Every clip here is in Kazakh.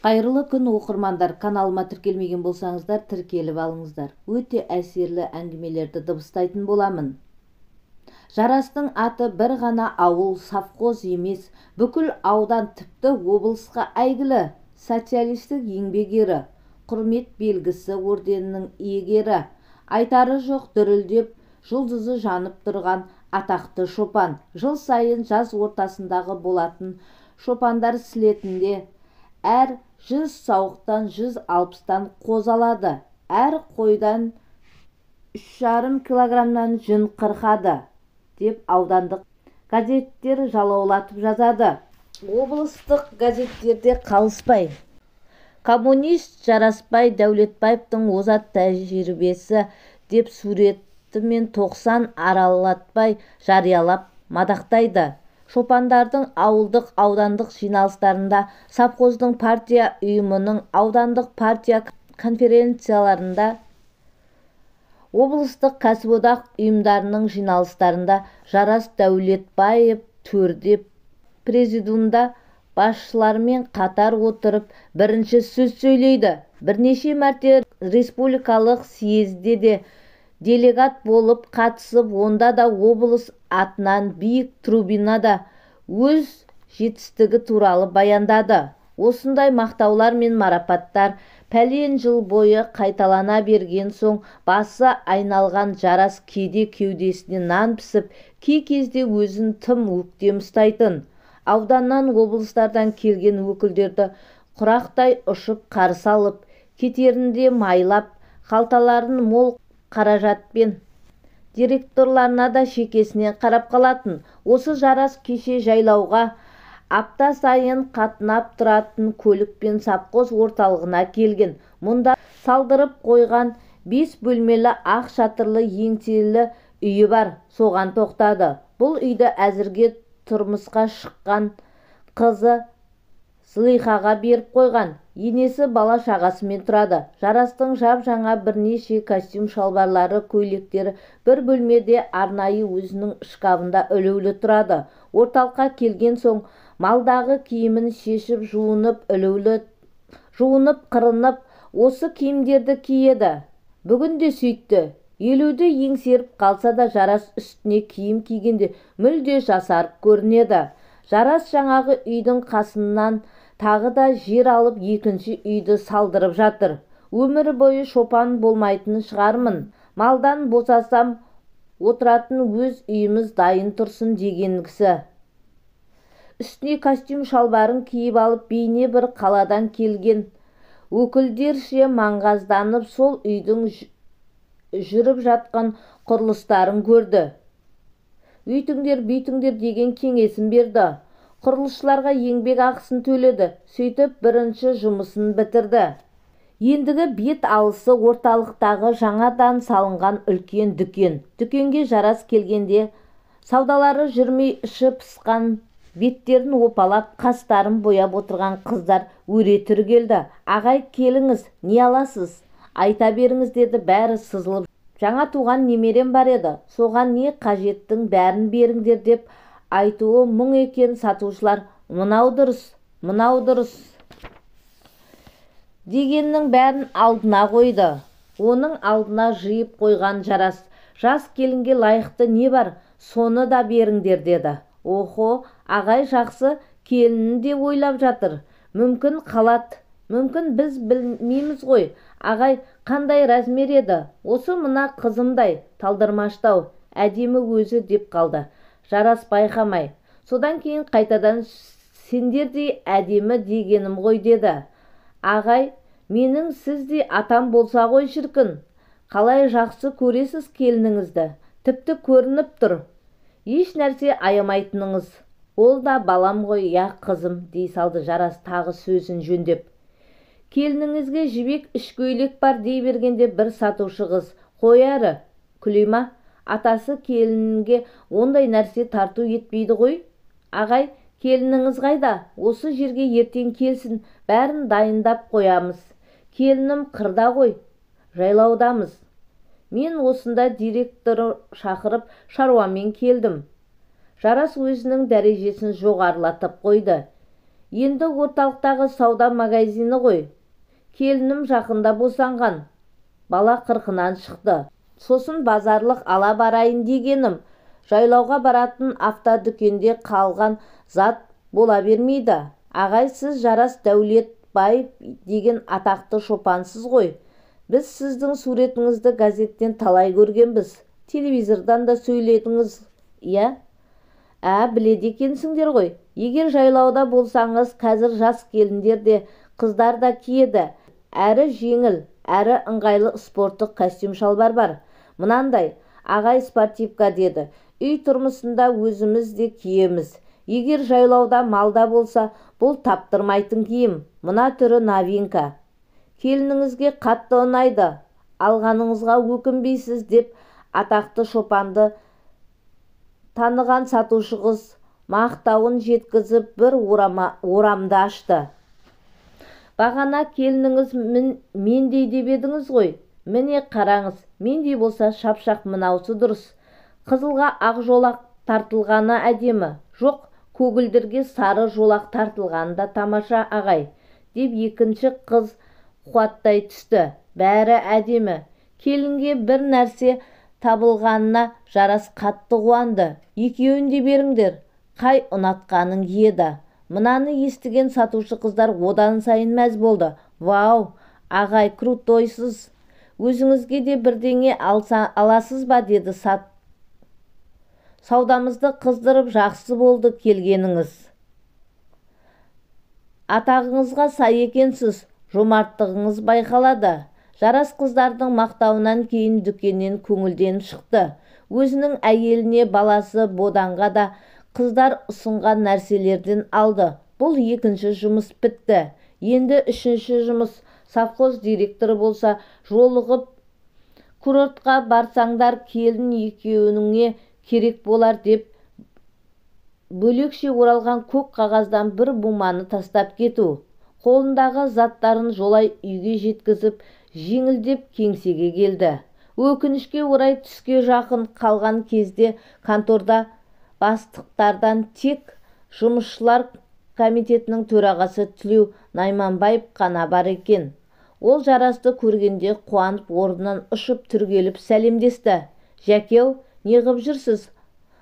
Қайырлы күн оқырмандар, каналыма тіркелмеген болсаңыздар, тіркеліп алыңыздар. Өте әсерлі әңгімелерді дыбыстайтын боламын. Жарастың аты бір ғана ауыл, совхоз емес, бүкіл аудан, тіпті облысқа әйгілі. Социалистік еңбек ері, құрмет белгісі орденінің иегері. Айтары жоқ, дүрілдеп, жұлдызы жанып тұрған атақты шопан. Жыл сайын жаз ортасындағы болатын шопандар слетінде әр 100 сауықтан 160-тан қоз алады. Әр қойдан 3,5 килограммнан жүн қырқады, деп аудандық газеттер жалаулатып жазады. Облыстық газеттерде қалыспай. Коммунист Жарасбай Дәулетбаевтың озат тәжірибесі деп суреті мен 90 аралатпай жариялап мадақтайды. Шопандардың ауылдық аудандық жиналыстарында, совхоздың партия ұйымының аудандық партия конференцияларында, облыстық кәсіподақ ұйымдарының жиналыстарында Жарас Дәулетбаев төрде президиумда басшылармен қатар отырып бірінші сөз сөйлейді. Бірнеше мәрте республикалық съезде де делегат болып қатысып, онда да облыс атынан биік трибунада өз жетістігі туралы баяндады. Осындай мақтаулар мен марапаттар пәлен жыл бойы қайталана берген соң басы айналған Жарас кейде кеудесіне нан пісіп, кей кезде өзін тым өктем ұстайтын. Ауданнан, облыстардан келген өкілдерді құрақтай ұшып қарсы алып, кетерінде майлап, қалталарын мол қаражатпен директорларына да шекесіне қарап қалатын. Осы Жарас кеше жайлауға апта сайын қатынап тұратын көлікпен совхоз орталығына келген. Мұнда салдырып қойған 5 бөлмелі ақ шатырлы еңселі үйі бар. Соған тоқтады. Бұл үйді әзірге тұрмысқа шыққан қызы Зылихаға беріп қойған. Енесі бала шағасымен тұрады. Жарастың жап-жаңа бірнеше костюм шалбарлары, көйлектері бір бөлмеде арнайы өзінің шкафында ілулі тұрады. Орталыққа келген соң малдағы киімін шешіп, жуынып, қырынып, осы киімдерді киеді. Бүгін де сөйтті. Елуді еңсеріп қалса да Жарас үстіне киім кигенде мүлде жасарып көрінеді. Жарас жаңағы үйдің қасынан тағы да жер алып екінші үйді салдырып жатыр. Өмір бойы шопан болмайтын шығармын. Малдан босасам отыратын өз үйіміз дайын тұрсын деген кісі. Үстіне костюм шалбарын киіп алып, бейне бір қаладан келген өкілдерше маңғазданып сол үйдің жүріп жатқан құрылыстарын көрді. Үйтіңдер, бүйтіңдер деген кеңесін берді. Құрылысшыларға еңбек ақысын төледі. Сөйтіп бірінші жұмысын бітірді. Ендігі бет алысы орталықтағы жаңадан салынған үлкен дүкен. Дүкенге Жарас келгенде саудалары жүрмей іші пысқан, беттерін опалап, қастарын бояп отырған қыздар өре түргелді. Ағай, келіңіз, не аласыз? Айта беріңіз, деді. Бәрі сызылып. Жаңа туған немерем бар еді. Соған не қажеттің бәрін беріңдер деп айтуы мұң екен. Сатушылар мынау дұрыс дегеннің бәрін алдына қойды. Оның алдына жиып қойған Жарас, жас келінге лайықты не бар, соны да беріңдер деді. Охо, ағай жақсы келінін де ойлап жатыр. Мүмкін қалат, мүмкін біз білмейміз ғой. Ағай, қандай размер еді? Осы мына қызымдай, талдырмаштау, әдемі өзі деп қалды. Жарас байқамай. Содан кейін қайтадан сендердей әдемі дегенім ғой деді. Ағай, менің сіздей атам болса ғой шіркін. Қалай жақсы көресіз келініңізді. Тіпті көрініп тұр. Еш нәрсе аямайтыныңыз. Ол да балам ғой, я қызым, дей салды Жарас тағы сөзін жөндеп. Келініңізге жібек ішкөйлек бар дей бергенде бір сатушы қыз, қой әрі, күлейма, атасы келінге ондай нәрсе тарту етпейді ғой. Ағай, келініңіз қайда? Осы жерге ертең келсін, бәрін дайындап қоямыз. Келінім қырда ғой, жайлаудамыз. Мен осында директор шақырып шаруамен келдім. Жарас өзінің дәрежесін жоғарылатып қойды. Енді орталықтағы сауда магазині ғой. Келінім жақында босанған. Бала қырқынан шықты. Сосын базарлық ала барайын дегенім. Жайлауға баратын автодүкенде қалған зат бола бермейді. Ағай, сіз Жарас Дәулетбаев деген атақты шопансыз ғой. Біз сіздің суретіңізді газеттен талай көргенбіз. Телевизордан да сөйледіңіз, иә? Біледі екенсіңдер ғой. Егер жайлауда болсаңыз, қазір жас келіндер де, қыздар да киеді. Әрі жеңіл, әрі ыңғайлы спорттық костюм шалбар бар. Мынандай, ағай спортивка деді. Үй тұрмысында өзіміз де киеміз. Егер жайлауда малда болса, бұл таптырмайтын киім. Мына түрі новинка. Келініңізге қатты ұнайды. Алғаныңызға өкінбейсіз деп атақты шопанды таныған сатушы қыз мақтауын жеткізіп бір орамды ашты. Бағана келініңіз мендей деп едіңіз ғой. Міне қараңыз, мендей болса шапшақ мынаусы дұрыс. Қызылға ақ жолақ тартылғаны әдемі. Жоқ, көгілдірге сары жолақ тартылғаны да тамаша, ағай, деп екінші қыз қуаттай түсті. Бәрі әдемі. Келінге бір нәрсе табылғанына Жарас қатты қуанды. Екеуін де беріңдер. Қай ұнатқаның еді. Мынаны естіген сатушы қыздар одан сайын мәз болды. Вау, ағай, крутойсыз. Өзіңізге де бірдеңе аласыз ба, деді Саудамызды қыздырып жақсы болды келгеніңіз. Атағыңызға сай екенсіз, жомарттығыңыз байқалады. Жарас қыздардың мақтауынан кейін дүкеннен көңілден шықты. Өзінің әйеліне, баласы Боданға да қыздар ұсынған нәрселерден алды. Бұл екінші жұмыс бітті. Енді үшінші жұмыс. Совхоз директоры болса, жолығып курортқа барсаңдар келін екеуіңе керек болар деп бөлекше оралған көк қағаздан бір буманы тастап кету. Қолындағы заттарын жолай үйге жеткізіп, жеңілдеп кеңсеге келді. Өкінішке орай түске жақын қалған кезде конторда бастықтардан тек жұмысшылар комитетінің төрағасы Тілеу Найманбаев қана бар екен. Ол Жарасты көргенде қуанып орнынан ұшып түргеліп сәлемдесті. Жәкеу, неғып жүрсіз?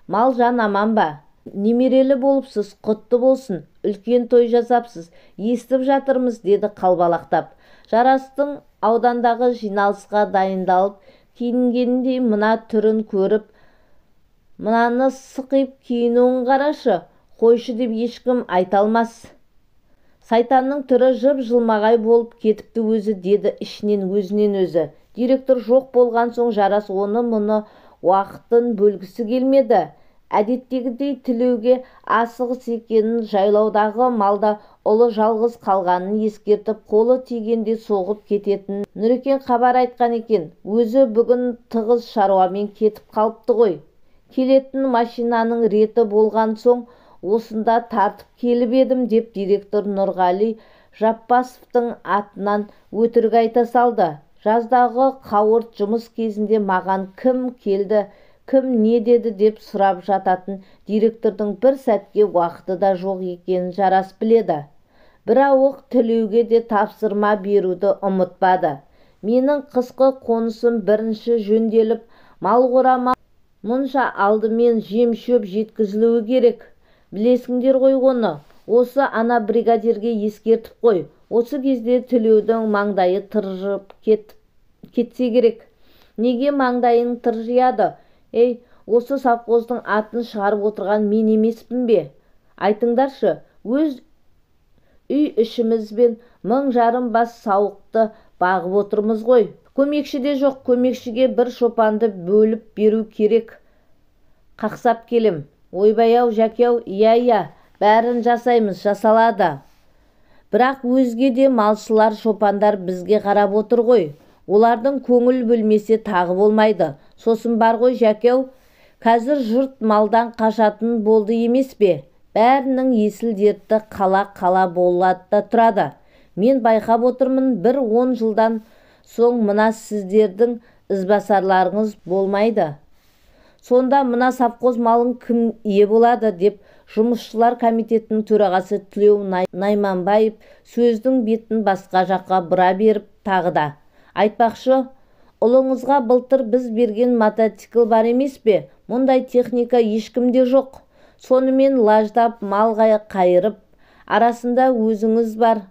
Мал жан аман ба? Немерелі болыпсыз, құтты болсын. Үлкен той жасапсыз, естіп жатырмыз, деді қалбалақтап. Жарастың аудандағы жиналысқа дайындалып киінгеніндей мына түрін көріп, мынаны сықиып киінуін қарашы, қойшы деп ешкім айта алмас. Сайтанның түрі жып-жылмағай болып кетіпті өзі, деді ішінен өзінен өзі. Директор жоқ болған соң Жарас оны-мұны уақытын бөлгісі келмеді. Әдеттегідей Тілеуге асығыс екенін, жайлаудағы малда ұлы жалғыз қалғанын ескертіп, қолы тигенде соғып кететінін Нүрекең хабар айтқан екен. Өзі бүгін тығыз шаруамен кетіп қалыпты ғой. Келетін машинаның реті болған соң осында тартып келіп едім, деп директор Нұрғали Жаппасовтың атынан өтірік айта салды. Жаздағы қауырт жұмыс кезінде маған кім келді, кім не деді деп сұрап жататын директордың бір сәтке уақыты да жоқ екенін Жарас біледі. Бір ауық Тілеуге де тапсырма беруді ұмытпады. Менің қысқы қонысым бірінші жөнделіп, мал қорама мұнша алдымен жем-шөп жеткізілуі керек. Білесіңдер ғой оны. Осы ана бригадирге ескертіп қой. Осы кезде Тілеудің маңдайы тыржып кетсе керек. Неге маңдайың тыржияды? Ей, осы совхоздың атын шығарып отырған мен емеспін бе? Айтыңдаршы, өз үй ішімізбен 1000 жарым бас сауықты бағып отырмыз ғой. Көмекші де жоқ, көмекшіге бір шопанды бөліп беру керек. Қақсап келем. Ойбай-ау, Жәкеу, иә, бәрін жасаймыз, жасалады. Бірақ өзге де малшылар, шопандар бізге қарап отыр ғой. Олардың көңіл бөлмесе тағы болмайды. Сосын бар ғой, Жәкеу, қазір жұрт малдан қашатын болды емес пе? Бәрінің есіл дерті қала болады да тұрады. Мен байқап отырмын, бір 10 жылдан соң мына сіздердің ізбасарларыңыз болмайды. Сонда мына совхоз малын кім ие болады деп Жұмысшылар комитетінің төрағасы Тілеу Найманбаев сөздің бетін басқа жаққа бұра беріп тағы да айтпақшы, ұлыңызға былтыр біз берген мотоцикл бар емес пе? Мұндай техника ешкімде жоқ. Сонымен лаждап малға қайырып, арасында өзіңіз бар.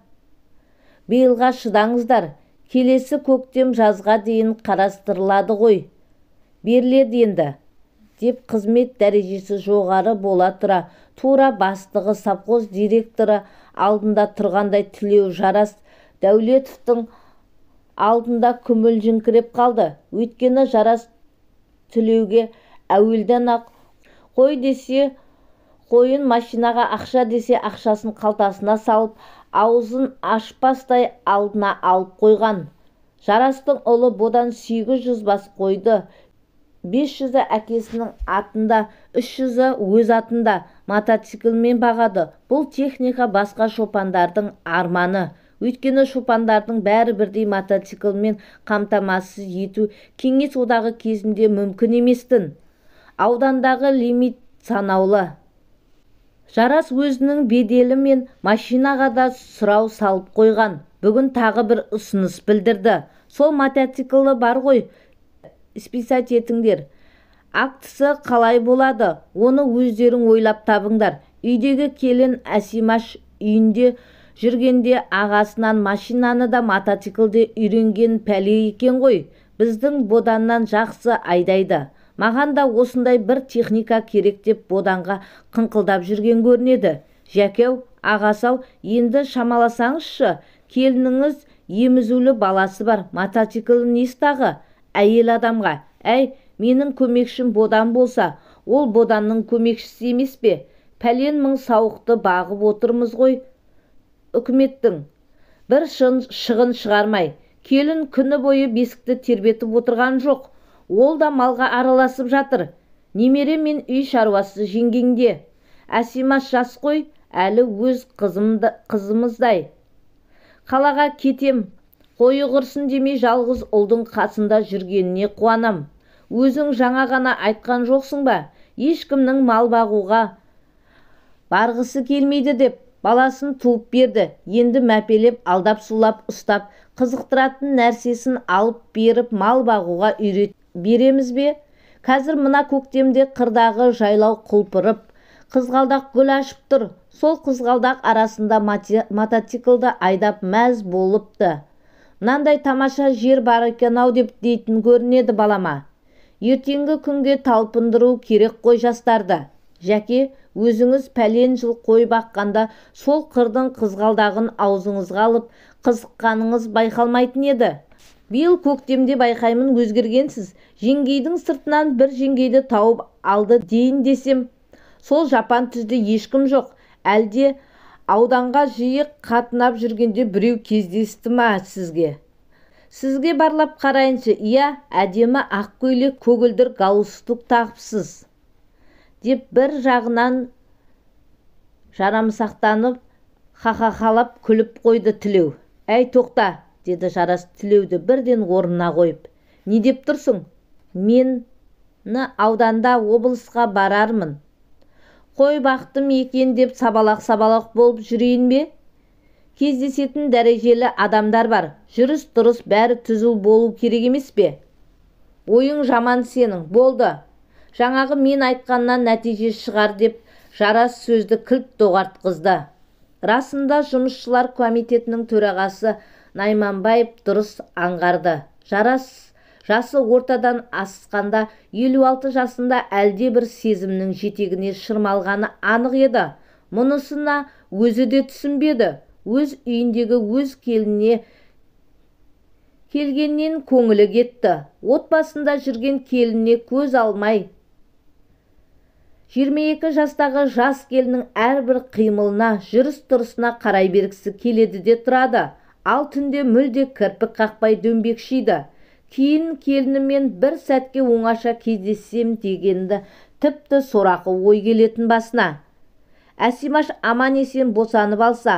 Биылға шыдаңыздар. Келесі көктем жазға дейін қарастырылады ғой. Беріледі енді, деп қызмет дәрежесі жоғары бола тұра, тура бастығы совхоз директоры алдында тұрғандай Тілеу Жарас Дәулетовтың алдында күмілжіңкіреп қалды. Өйткені Жарас Тілеуге әуелден-ақ қой десе қойын, машинаға ақша десе ақшасын қалтасына салып, аузын ашпастай алдына алып қойған. Жарастың ұлы бодан 800 бас қойды. 500-і әкесінің атында, 300-і өз атында мотоциклмен бағады. Бұл техника басқа шопандардың арманы. Өйткені шопандардың бәрі бірдей мотоциклмен қамтамасыз ету Кеңес одағы кезінде мүмкін еместін. Аудандағы лимит санаулы. Жарас өзінің беделі мен машинаға да сұрау салып қойған. Бүгін тағы бір ұсыныс білдірді. Сол мотоциклі бар ғой, списать етіңдер. Актісі қалай болады? Оны өздерің ойлап табыңдар. Үйдегі келін Әсимаш үйінде жүргенде ағасынан машинаны да мотоциклде үйренген пәле екен ғой. Біздің боданнан жақсы айдайды. Маған да осындай бір техника керек деп боданға қыңқылдап жүрген көрінеді. Жәкеу, ағасау, енді шамаласаңызшы, келініңіз емізулі баласы бар, мотоциклі нестағы? Әйел адамға, әй, менің көмекшім бодан болса, ол боданның көмекшісі емес пе? Пәлен мың сауықты бағып отырмыз ғой үкіметтің. Бір шығын шығармай, келін күні бойы бесікті тербетіп отырған жоқ. Ол да малға араласып жатыр. Немере мен үй шаруасы жеңгеңде. Әсимаш жас қой, әлі өз қызымыздай. Қалаға кетем, қойы құрсын демей жалғыз ұлдың қасында жүргеніне қуанам. Өзің жаңа ғана айтқан жоқсың ба? Ешкімнің мал бағуға барғысы келмейді деп баласын туып берді. Енді мәпелеп, алдап сулап ұстап, қызықтыратын нәрсесін алып беріп мал бағуға үйрет береміз бе? Қазір мына көктемде қырдағы жайлау құлпырып, қызғалдақ гүл ашып тұр. Сол қызғалдақ арасында мотоциклді айдап мәз болыпты. Мынандай тамаша жер бар екен-ау деп дейтін көрінеді балама. Ертеңгі күнге талпындыру керек қой жастарды. Жәке, өзіңіз пәлен жыл қой баққанда сол қырдың қызғалдағын аузыңызға алып қызыққаныңыз байқалмайтын еді. Биыл көктемде байқаймын өзгергенсіз. Жеңгейдің сыртынан бір жеңгейді тауып алды дейін десем, сол жапан түзде ешкім жоқ. Әлде ауданға жиі қатынап жүргенде біреу кездесті ма сізге? Сізге барлап қарайыншы, иә, әдемі ақ көйлек, көгілдір галстук тағыпсыз, деп бір жағынан жарамсақтанып, хахахалап күліп қойды Тілеу. Әй, тоқта, деді Жарас Тілеуді бірден орнына қойып. Не деп тұрсың? Мен ауданда облысқа барармын. Қой бақтым екен деп сабалақ болып жүрейін бе? Кездесетін дәрежелі адамдар бар. Жүріс дұрыс бәрі түзу болу керек емес пе? Ойың жаман сенің, болды. Жаңағы мен айтқаннан нәтиже шығар деп Жарас сөзді кілт доғартқызды. Расында жұмысшылар комитетінің төрағасы Найманбаев дұрыс аңғарды. Жарас жасы ортадан асқанда 56 жасында әлде бір сезімнің жетегіне шырмалғаны анық еді. Мұнысына өзі де түсінбеді. Өз үйіндегі өз келініне келгеннен көңілі кетті. Отбасында жүрген келініне көз алмай 22 жастағы жас келінің әрбір қимылына, жүріс-тұрысына қарай бергісі келеді де тұрады. Ал түнде мүлде кірпік қақпай дөңбекшиді. Кейін келінімен бір сәтке оңаша кездессем дегенді тіпті сорақы ой келетін басына. Әсимаш аман есен босанып алса,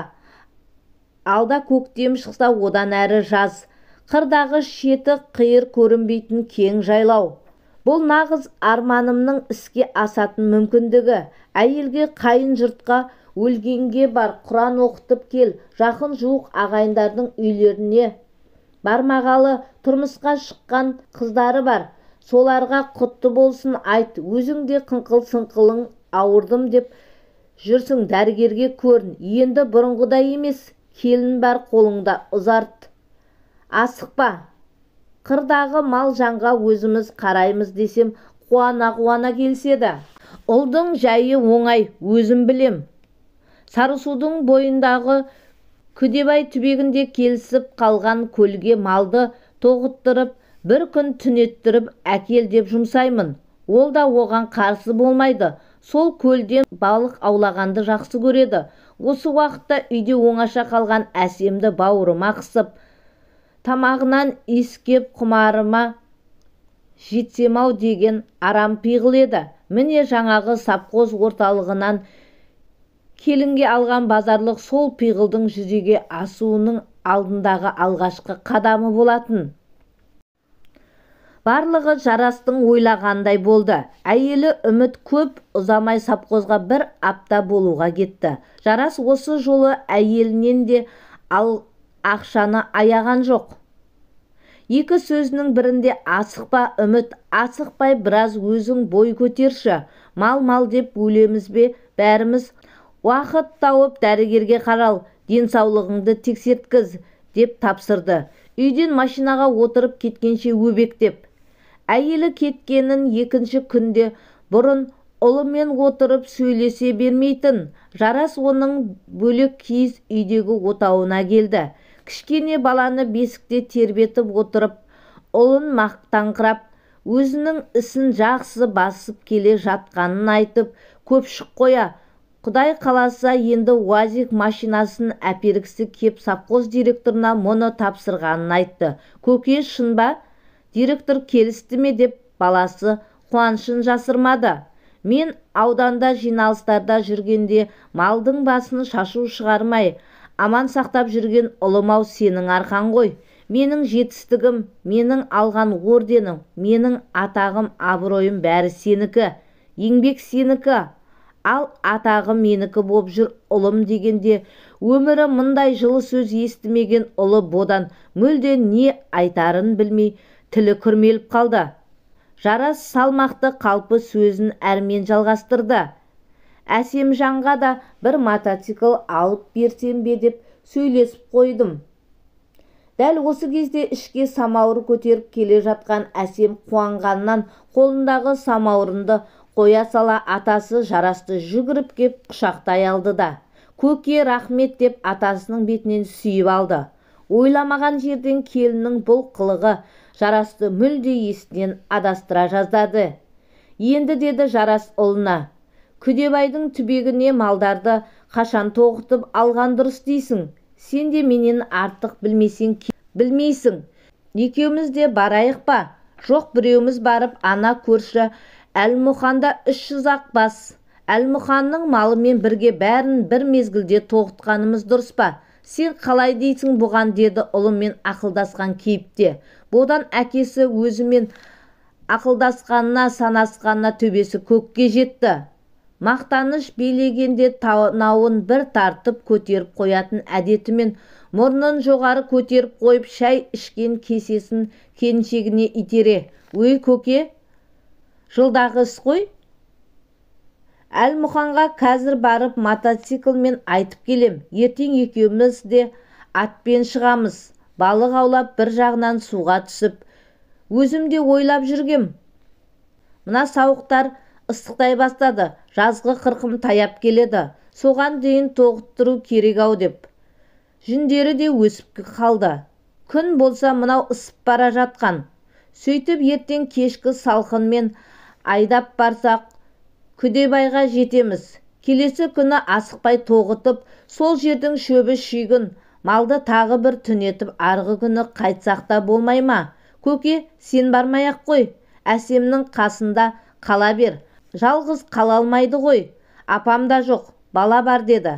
алда көктем шықса одан әрі жаз. Қырдағы шеті қиыр көрінбейтін кең жайлау. Бұл нағыз арманымның іске асатын мүмкіндігі. Әйелге қайын жұртқа өлгенге бар, Құран оқытып кел, жақын жуық ағайындардың үйлеріне бармағалы тұрмысқа шыққан қыздары бар. Соларға құтты болсын айт, өзің де қыңқыл-сыңқылың ауырдым деп жүрсің, дәрігерге көрін. Енді бұрынғыдай емес, келін бар қолыңда, ұзарт. Асықпа. Қырдағы мал жанға өзіміз қараймыз десем, қуана-қуана келседі. Ұлдың жайы оңай, өзім білем. Сарысудың бойындағы Күдебай түбегінде келісіп қалған көлге малды тоғыттырып, бір күн түнеттіріп әкел деп жұмсаймын. Ол да оған қарсы болмайды. Сол көлден балық аулағанды жақсы көреді. Осы уақытта үйде оңаша қалған әсемді бауырыма қысып, тамағынан иіскеп құмарыма жетсем-ау деген арам пиғыл еді. Міне жаңағы совхоз орталығынан келінге алған базарлық сол пиғылдың жүзеге асуының алдындағы алғашқы қадамы болатын. Барлығы Жарастың ойлағандай болды. Әйелі үміт көп ұзамай совхозға бір апта болуға кетті. Жарас осы жолы әйелінен де ақшаны аяған жоқ. Екі сөзінің бірінде асықпа үміт, асықпай біраз өзің бой көтерші. Мал деп өлеміз бе бәріміз? Уақыт тауып дәрігерге қарал, денсаулығыңды тексерткіз деп тапсырды. Үйден машинаға отырып кеткенше өбектеп. Әйелі кеткенін екінші күнде бұрын ұлымен отырып сөйлесе бермейтін. Жарас оның бөлек киіз үйдегі отауына келді. Кішкене баланы бесікте тербетіп отырып, ұлын мақтаңқырап, өзінің ісін жақсы басып келе жатқанын айтып, көпшік қоя. Құдай қаласа енді УАЗик машинасын әпергісі кеп совхоз директорына мұны тапсырғанын айтты. Көке, шын ба? Директор келісті ме деп баласы қуанышын жасырмады. Мен ауданда жиналыстарда жүргенде малдың басын шашу шығармай, аман сақтап жүрген ұлым-ау сенің арқан ғой. Менің жетістігім, менің алған орденім, менің атағым, абыройым бәрі сенікі. Еңбек сенікі. Ал атағы менікі боп жүр ұлым дегенде, өмірі мұндай жылы сөз естімеген ұлы бодан мүлде не айтарын білмей, тілі күрмеліп қалды. Жарас салмақты қалпы сөзін әрмен жалғастырды. Әсемжанға да бір мотоцикл алып берсем бе деп сөйлесіп қойдым. Дәл осы кезде ішке самауыр көтеріп келе жатқан Әсем қуанғаннан қолындағы самауырынды қоя сала атасы Жарасты жүгіріп кеп құшақтай алды да, көке рахмет деп атасының бетінен сүйіп алды. Ойламаған жерден келіннің бұл қылығы Жарасты мүлде есінен адастыра жаздады. Енді деді Жарас ұлына, Күдебайдың түбегіне малдарды қашан тоғытып алған дұрыс дейсің? Сен де менен артық білмейсің. Екеуміз де барайық па? Жоқ, біреуміз барып ана көрші Әлмұханда 300-ақ бас. Әлмұханның малымен бірге бәрін бір мезгілде тоғытқанымыз дұрыс па? Сен қалай дейсің бұған, деді ұлымен ақылдасқан кейіпте. Бодан әкесі өзімен ақылдасқанына, санасқанына төбесі көкке жетті. Мақтаныш билегенде танауын бір тартып көтеріп қоятын әдетімен мұрнын жоғары көтеріп қойып шай ішкен кесесін келіншегіне итере. Өй көке, жылдағы іс қой. Әлмұханға қазір барып мотоциклмен айтып келем. Ертең екеуміз де атпен шығамыз. Балық аулап бір жағынан суға түсіп, өзім де ойлап жүргем. Мына сауықтар ыстықтай бастады. Жазғы қырқым таяп келеді. Соған дейін тоғыттыру керек-ау деп. Жүндері де өсіп қалды. Күн болса мынау ысып бара жатқан. Сөйтіп ертең кешкі салқынмен айдап барсақ, Күдебайға жетеміз. Келесі күні асықпай тоғытып, сол жердің шөбі шүйгін, малды тағы бір түнетіп, арғы күні қайтсақ та болмай ма? Көке, сен бармай-ақ қой. Әсемнің қасында қала бер. Жалғыз қала алмайды ғой. Апам да жоқ, бала бар, деді.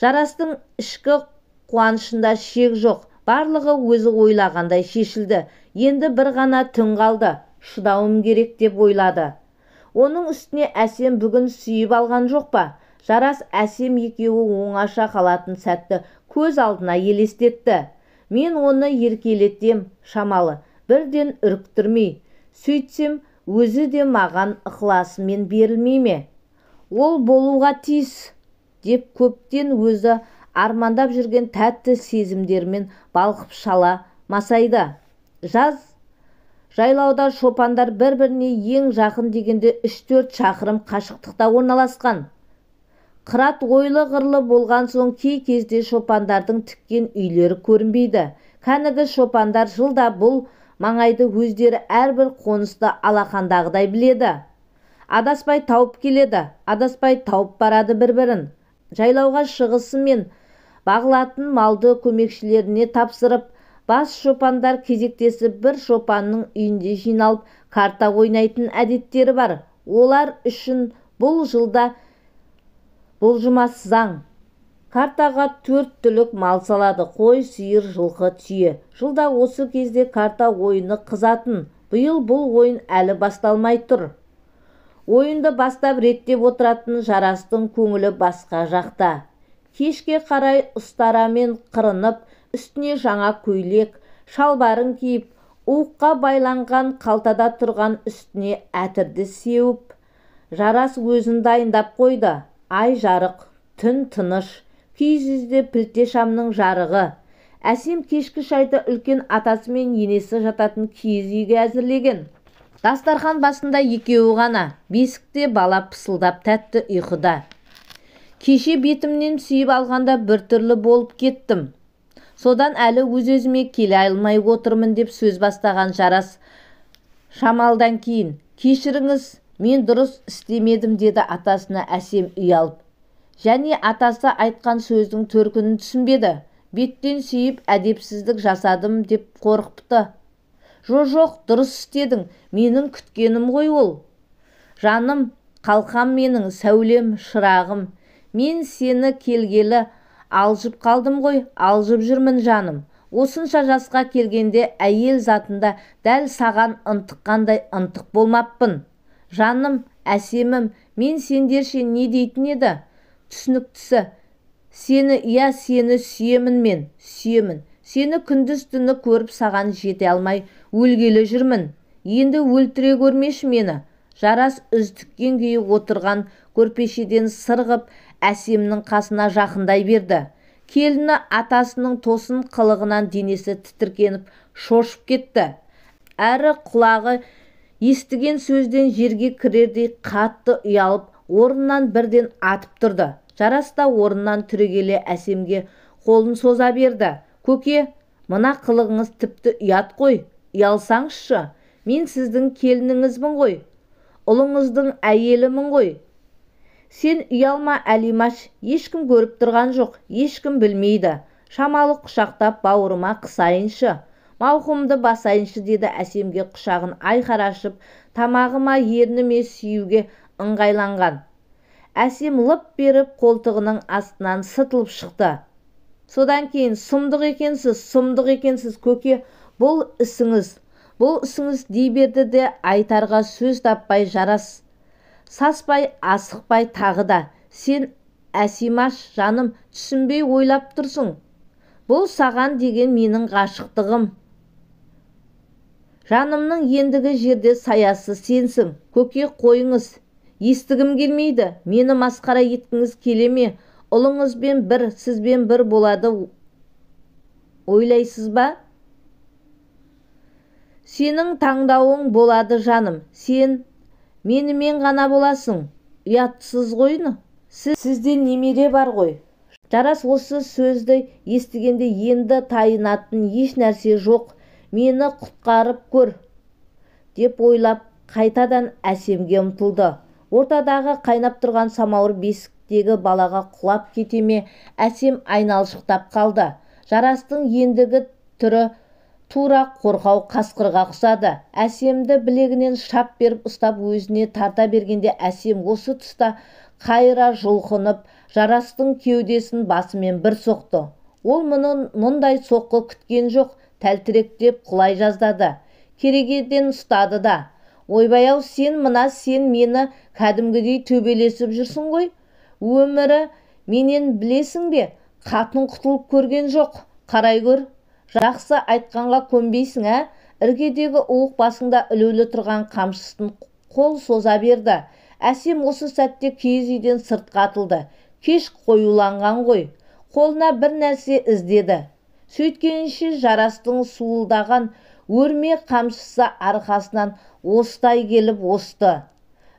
Жарастың ішкі қуанышында шек жоқ. Барлығы өзі ойлағандай шешілді. Енді бір ғана түн қалды. шыдауым керек деп ойлады. Оның үстіне әсем бүгін сүйіп алған жоқ па? Жарас әсем екеуі оңаша қалатын сәтті көз алдына елестетті. Мен оны еркелетем шамалы, бірден үріктірмей. Сөйтсем, өзі де маған ықыласымен берілмей ме? Ол болуға тиіс, деп көптен өзі армандап жүрген тәтті сезімдермен балқып шала масайды. Жаз жайлауда шопандар бір-біріне ең жақын дегенде 3-4 шақырым қашықтықта орналасқан. Қырат ойлы-ғырлы болған соң кей кезде шопандардың тіккен үйлері көрінбейді. Кәнігі шопандар жылда бұл маңайды өздері әрбір қонысты алақандағыдай біледі. Адаспай тауып келеді, адаспай тауып барады бір-бірін. Жайлауға шығысымен бағылатын малды көмекшілеріне тапсырып, бас шопандар кезектесіп бір шопанның үйінде жиналып карта ойнайтын әдеттері бар. Олар үшін бұл жылда бұлжымас заң. Картаға 4 түлік мал салады: қой, сиыр, жылқы, түйе. Жылда осы кезде карта ойыны қызатын. Биыл бұл ойын әлі басталмай тұр. Ойынды бастап реттеп отыратын Жарастың көңілі басқа жақта. Кешке қарай ұстарамен қырынып, үстіне жаңа көйлек, шалбарын киіп, уыққа байланған қалтада тұрған үстіне әтірді сеуіп, Жарас өзін дайындап қойды. Ай жарық, түн тыныш, киіз үйде пілте шамның жарығы. Әсем кешкі шайды үлкен атасы мен енесі жататын киіз үйге әзірлеген. Дастархан басында екеуі ғана, бесікте бала пысылдап тәтті ұйқыда. Кеше бетімнен сүйіп алғанда біртүрлі болып кеттім. Содан әлі өз-өзіме келе алмай отырмын деп сөз бастаған Жарас шамалдан кейін: кешіріңіз, мен дұрыс істемедім, деді атасына әсем ұялып. Және атасы айтқан сөздің төркінін түсінбеді. Беттен сүйіп әдепсіздік жасадым деп қорқыпты. Жоқ, дұрыс істедің, менің күткенім ғой ол. Жаным, қалқам менің, сәулем, шырағым. Мен сені келгелі алжып қалдым ғой, алжып жүрмін жаным. Осынша жасқа келгенде әйел затында дәл саған ынтыққандай ынтық болмаппын. Жаным, әсемім, мен сендерше не дейтін еді? Түсініктісі, сені сүйемін мен, сүйемін. Сені күндіз түні көріп саған жете алмай өлгелі жүрмін. Енді өлтіре көрмеші мені. Жарас үздіккен күйі отырған көрпешеден сырғып әсемнің қасына жақындай берді. Келіні атасының тосын қылығынан денесі тітіркеніп шошып кетті. Әрі құлағы естіген сөзден жерге кірердей қатты ұялып, орнынан бірден атып тұрды. Жарас та орнынан түрегеле әсемге қолын соза берді. Көке, мына қылығыңыз тіпті ұят қой. Ұялсаңызшы, мен сіздің келініңізбін ғой, ұлыңыздың әйелімін ғой. Сен ұялма Әлимаш, ешкім көріп тұрған жоқ, ешкім білмейді. Шамалы құшақтап бауырыма қысайыншы, мауқымды басайыншы, деді әсемге құшағын айқара ашып, тамағыма ерніме сүйуге ыңғайланған. Әсем лып беріп қолтығының астынан сытылып шықты. Содан кейін: сұмдық екенсіз көке, бұл ісіңіз дей берді де айтарға сөз таппай Жарас саспай асықпай тағы да: сен Әсимаш жаным, түсінбей ойлап тұрсың. Бұл саған деген менің ғашықтығым. Жанымның ендігі жерде саясы сенсің. Көке, қойыңыз, естігім келмейді. Мені масқара еткіңіз келе ме? Ұлыңызбен бір, сізбен бір болады ойлайсыз ба? Сенің таңдауың болады жаным. Сен менімен ғана боласың. Ұятсыз қойны. Сізде немере бар ғой. Жарас осы сөзді естігенде енді тайынатын еш нәрсе жоқ. Мені құтқарып көр, деп ойлап қайтадан әсемге ұмтылды. Ортадағы қайнап тұрған самауыр бесіктегі балаға құлап кете ме? Әсем айналшықтап қалды. Жарастың ендігі түрі тура қорқау қасқырға ұқсады. Әсемді білегінен шап беріп ұстап өзіне тарта бергенде әсем осы тұста қайыра жұлқынып Жарастың кеудесін басымен бір соқты. Ол мұндай соққы күткен жоқ, тәлтіректеп құлай жаздады. керегеден ұстады да: ойбай-ау, сен мені кәдімгідей төбелесіп жүрсің ғой. Өмірі менен білесің бе? Қатын құтылып көрген жоқ. Қарай көр. Жақсы айтқанға көнбейсің, ә? Іргедегі уық басында ілулі тұрған қамшысын қол соза берді. Әсем осы сәтте киіз үйден сыртқа атылды. Кеш қоюланған ғой. Қолына бір нәрсе іздеді. Сөйткенше жарастың суылдаған өрме қамшысы арқасынан остай келіп осты.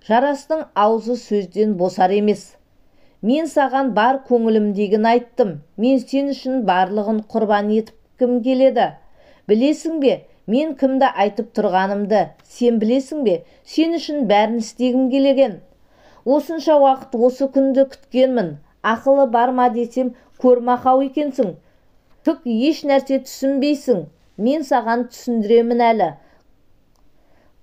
Жарастың аузы сөзден босар емес. Мен саған бар көңілімдегін айттым. Мен сен үшін барлығын құрбан етіп кім келеді? Білесің бе, мен кімді айтып тұрғанымды? Сен білесің бе, сен үшін бәрін істегім келеген. Осынша уақыт осы күнді күткенмін. Ақылы бар ма десем, көрмақау екенсің. Түк еш нәрсе түсінбейсің. Мен саған түсіндіремін әлі.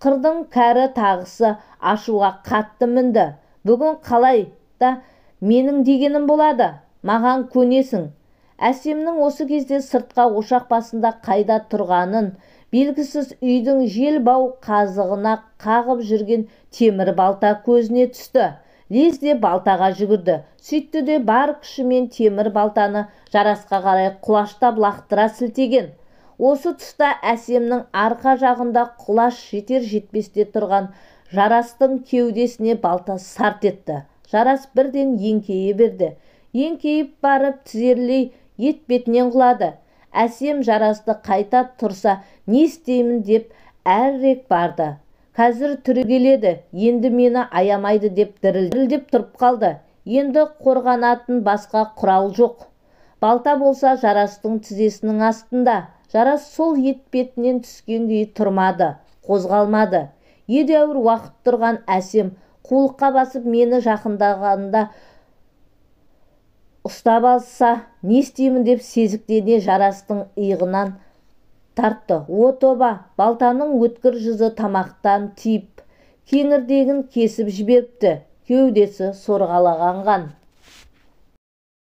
Қырдың кәрі тағысы ашуға қатты мінді. Бүгін қалай да менің дегенім болады. Маған көнесің. Әсемнің осы кезде сыртқа ошақ басында қайда тұрғанын белгісіз үйдің желбау қазығына қағып жүрген темір балта көзіне түсті. Лезде балтаға жүгірді. Сөйтті де бар күшімен темір балтаны жарасқа қарай құлаштап лақтыра сілтеген. Осы тұста Әсемнің арқа жағында құлаш жетер-жетпесте тұрған жарастың кеудесіне балта сарт етті. Жарас бірден еңкейе берді. Еңкейіп барып тізерлей етбетінен құлады. Әсем жарасты қайта тұрса не істеймін деп әрірек барды. Қазір түрегеледі, енді мені аямайды деп дірілдеп тұрып қалды. Енді қорғанатын басқа құрал жоқ. Балта болса жарастың тізесінің астында. Жарас сол етбетінен түскен күйі тұрмады, қозғалмады. Едәуір уақыт тұрған Әсем қулыққа басып мені жақындағанда ұстап алса не істеймін деп сезіктене жарастың иығынан тартты. О тоба, балтаның өткір жүзі тамақтан тиіп, кеңірдегін кесіп жіберіпті. Кеудесі сорғалаған.